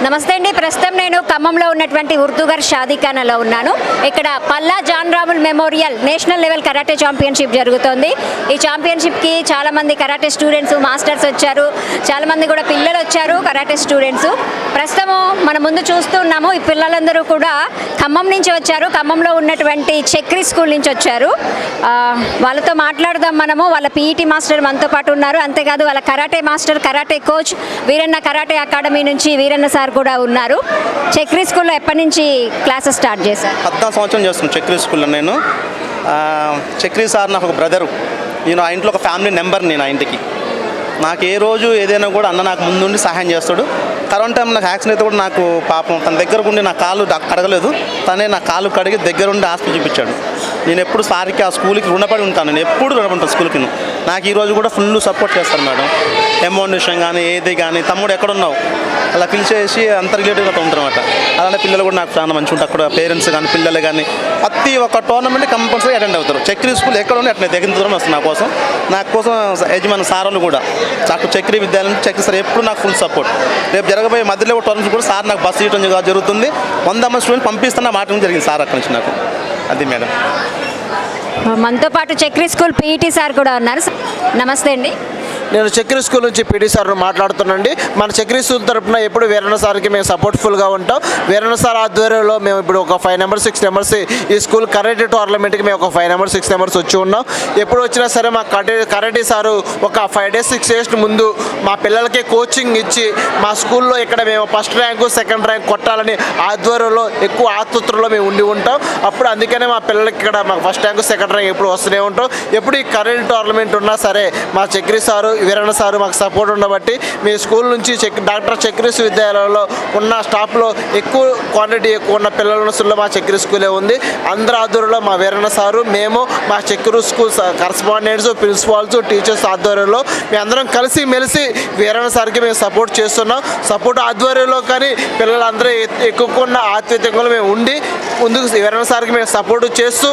నమస్తే అండి. ప్రస్తుతం నేను ఖమ్మంలో ఉన్నటువంటి ఉర్దూగర్ షాదీఖానాలో ఉన్నాను. ఇక్కడ పల్లా జాన్ రాముల్ memorial national level karate championship జరుగుతోంది. ఈ ఛాంపియన్షిప్కి చాలామంది కరాటే స్టూడెంట్స్, మాస్టర్స్ వచ్చారు. చాలామంది కూడా పిల్లలు వచ్చారు, కరాటే స్టూడెంట్స్. ప్రస్తుతం మన ముందు చూస్తున్నాము. ఈ పిల్లలందరూ కూడా ఖమ్మం నుంచి వచ్చారు. ఖమ్మంలో ఉన్నటువంటి చక్రి స్కూల్ నుంచి వచ్చారు. వాళ్ళతో మాట్లాడదాం మనము. వాళ్ళ పీఈటీ మాస్టర్ మనతో పాటు ఉన్నారు. అంతేకాదు వాళ్ళ karate master, karate coach Veeranna karate academy నుంచి వీరన్న సార్ కూడా ఉన్నారు. చక్రి స్కూల్లో ఎప్పటి నుంచి క్లాసెస్ స్టార్ట్ చేశారు? 10 సంవత్సరం చేస్తున్నాను చక్రి స్కూల్లో. నేను చక్రి సార్ నాకు ఒక బ్రదరు. నేను ఆ ఇంట్లో ఒక ఫ్యామిలీ మెంబర్. నేను ఆ ఇంటికి నాకు ఏ రోజు ఏదైనా కూడా అన్న నాకు ముందుండి సహాయం చేస్తాడు. కరోనా టైం నాకు యాక్సిడెంట్ అయితే కూడా నాకు పాపం తన దగ్గరకు ఉండి నా కాలు కడగలేదు. తనే నా కాలు కడిగి దగ్గరుండి హాస్పిటల్ చూపించాడు. నేను ఎప్పుడు సార్కి ఆ స్కూల్కి రుణపడి ఉంటాను. నేను ఎప్పుడు రుణపడి ఉంటాను స్కూల్కి. నాకు ఈరోజు కూడా ఫుల్ సపోర్ట్ చేస్తాను మేడం. అమౌంట్ విషయం కానీ ఏది కానీ, తమ్ముడు ఎక్కడున్నావు అలా పిలిచేసి అంత రిలేటివ్గా ఉంటారు అనమాట. అలానే పిల్లలు కూడా నాకు చాలా మంచిగా ఉంటారు. అక్కడ పేరెంట్స్ కానీ పిల్లలు కానీ ప్రతి ఒక్క టోర్నమెంట్ కంపల్సరీ అటెండ్ అవుతారు. చక్రి స్కూల్ ఎక్కడ ఉండి అట్లా దగ్గర దూరం వస్తుంది నా కోసం యజమాని సార్లు కూడా నాకు చక్రి విద్యాలయం చక్రి సార్ ఎప్పుడు నాకు ఫుల్ సపోర్ట్. రేపు జరగబోయే మధ్యలో టోర్నమెంట్ కూడా సార్ నాకు బస్సు ఇవ్వడం జరుగుతుంది. 100 మంది స్టూడెంట్ పంపిస్తున్న మాట జరిగింది సార్ అక్కడి నుంచి నాకు. అది మేడం. మనతో పాటు చక్రి స్కూల్ పీఈటీ సార్ కూడా ఉన్నారు. నమస్తే అండి. నేను చక్రి స్కూల్ నుంచి పీటీ సార్ మాట్లాడుతున్నాండి. మన చక్రి స్కూల్ తరఫున ఎప్పుడు వీరన్న సార్కి మేము సపోర్ట్ఫుల్గా ఉంటాం. వీరన్న సార్ ఆధ్వర్యంలో మేము ఇప్పుడు ఒక 5 మెంబర్స్ 6 మెంబర్స్ ఈ స్కూల్ కరాటే టోర్నమెంట్కి మేము ఒక 5 మెంబర్స్ 6 మెంబర్స్ వచ్చి ఉన్నాం. ఎప్పుడు వచ్చినా సరే మా కరాటే సారు ఒక 5 days 6 days ముందు మా పిల్లలకి కోచింగ్ ఇచ్చి మా స్కూల్లో ఇక్కడ మేము ఫస్ట్ ర్యాంకు సెకండ్ ర్యాంక్ కొట్టాలని ఆధ్వర్యంలో ఎక్కువ ఆతృతలో మేము ఉండి ఉంటాం. అప్పుడు అందుకనే మా పిల్లలకి ఇక్కడ మాకు ఫస్ట్ ర్యాంకు సెకండ్ ర్యాంక్ ఎప్పుడు వస్తూనే ఉంటాం. ఎప్పుడు ఈ కరాటే టోర్నమెంట్ ఉన్నా సరే మా చక్రి సారు వీరన్న సారు మాకు సపోర్ట్ ఉండబట్టి మీ స్కూల్ నుంచి డాక్టర్ చక్రి విద్యాలయంలో ఉన్న స్టాఫ్లో ఎక్కువ క్వాంటిటీ ఎక్కువ ఉన్న పిల్లల మా చక్రి స్కూలే ఉంది. అందరి ఆధ్వర్యంలో మా వీరన్న సారు, మేము మా Chakri school correspondents, principals, teachers ఆధ్వర్యంలో మేము అందరం కలిసి మెలిసి వీరన్న సార్కి మేము సపోర్ట్ చేస్తున్నాం. సపోర్ట్ ఆధ్వర్యంలో కానీ పిల్లలందరూ ఎక్కువ ఆత్మీయతంగా మేము ఉండి ముందుకు వీరన్న సార్కి మేము సపోర్ట్ చేస్తూ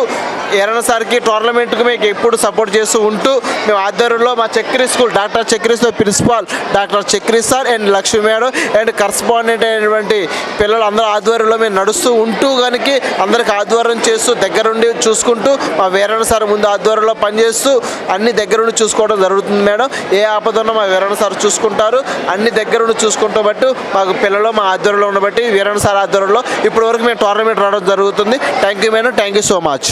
వీరన్న సార్కి టోర్నమెంట్కి మేము ఎప్పుడు సపోర్ట్ చేస్తూ ఉంటూ మేము ఆధ్వర్యంలో మా Chakri school doctor Chakri principal doctor Chakri sir and Lakshmi madam and correspondent అయినటువంటి పిల్లలు అందరూ ఆధ్వర్యంలో మేము నడుస్తూ ఉంటూ కనుక అందరికి ఆధ్వర్యం చేస్తూ దగ్గరుండి చూసుకుంటూ మా వీరన్న సార్ ముందు ఆధ్వర్యంలో పనిచేస్తూ అన్ని దగ్గరుండి చూసుకోవడం జరుగుతుంది మేడం. ఏ ఆపదన్నా మా వీరన్న సార్ చూసుకుంటారు. అన్ని దగ్గరుండి చూసుకుంటూ బట్టి మాకు పిల్లలు మా ఆధ్వర్యంలో ఉండబట్టి వీరన్న సార్ ఆధ్వర్యంలో ఇప్పటి వరకు మేము టోర్నమెంట్ రావడం జరుగుతుంది. Thank you madam. Thank you so much.